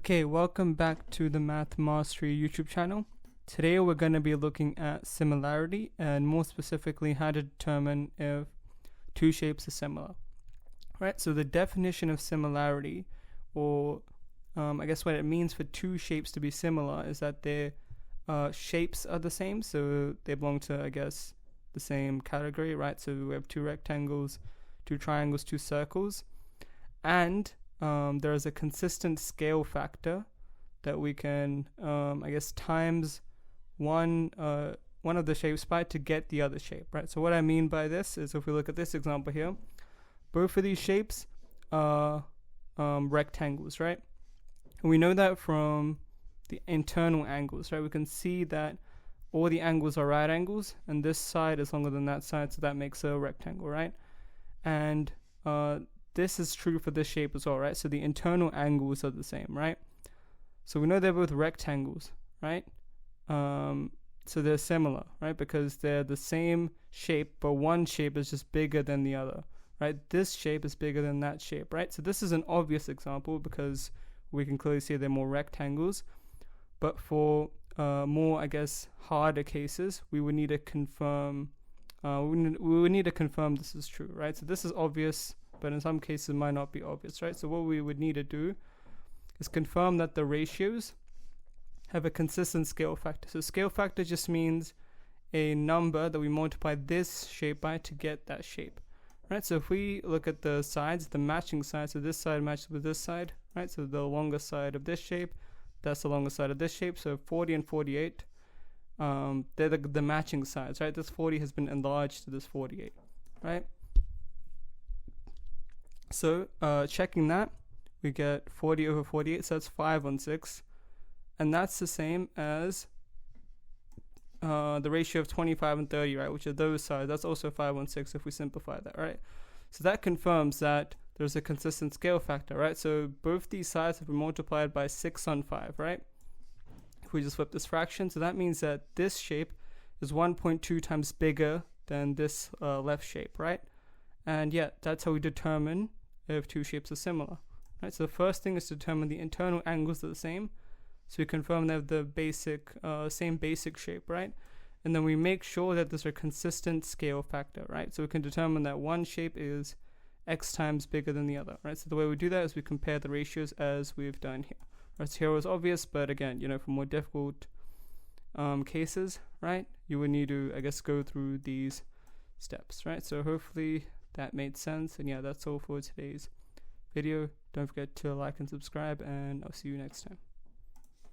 Okay, welcome back to the Math Mastery YouTube channel. Today we're going to be looking at similarity and more specifically how to determine if two shapes are similar. Right, so the definition of similarity, or I guess what it means for two shapes to be similar, is that their shapes are the same, so they belong to, I guess, the same category, right? So we have two rectangles, two triangles, two circles, and there is a consistent scale factor that we can, I guess, times one of the shapes by to get the other shape, right? So what I mean by this is, if we look at this example here, both of these shapes are rectangles, right? And we know that from the internal angles, right? We can see that all the angles are right angles, and this side is longer than that side, so that makes a rectangle, right? And this is true for this shape as well, right? So the internal angles are the same, right? So we know they're both rectangles, right? So they're similar, right? Because they're the same shape, but one shape is just bigger than the other, right? This shape is bigger than that shape, right? So this is an obvious example because we can clearly see they're more rectangles. But for more, I guess, harder cases, we would need to confirm. We would need to confirm this is true, right? So this is obvious, but in some cases it might not be obvious, right? So what we would need to do is confirm that the ratios have a consistent scale factor. So scale factor just means a number that we multiply this shape by to get that shape, right? So if we look at the sides, the matching sides, so this side matches with this side, right? So the longer side of this shape, that's the longer side of this shape. So 40 and 48, they're the matching sides, right? This 40 has been enlarged to this 48, right? So checking that, we get 40 over 48, so that's 5 on 6. And that's the same as the ratio of 25 and 30, right, which are those sides. That's also 5 on 6 if we simplify that, right? So that confirms that there's a consistent scale factor, right? So both these sides have been multiplied by 6 on 5, right? If we just flip this fraction, so that means that this shape is 1.2 times bigger than this left shape, right? And yeah, that's how we determine if two shapes are similar, right? So the first thing is to determine the internal angles are the same. So we confirm they have the same basic shape, right? And then we make sure that there's a consistent scale factor, right? So we can determine that one shape is x times bigger than the other, right? So the way we do that is we compare the ratios as we've done here. Right, so here was obvious, but again, for more difficult cases, right, you would need to, I guess, go through these steps, right? So hopefully that made sense. And yeah, that's all for today's video. Don't forget to like and subscribe, and I'll see you next time.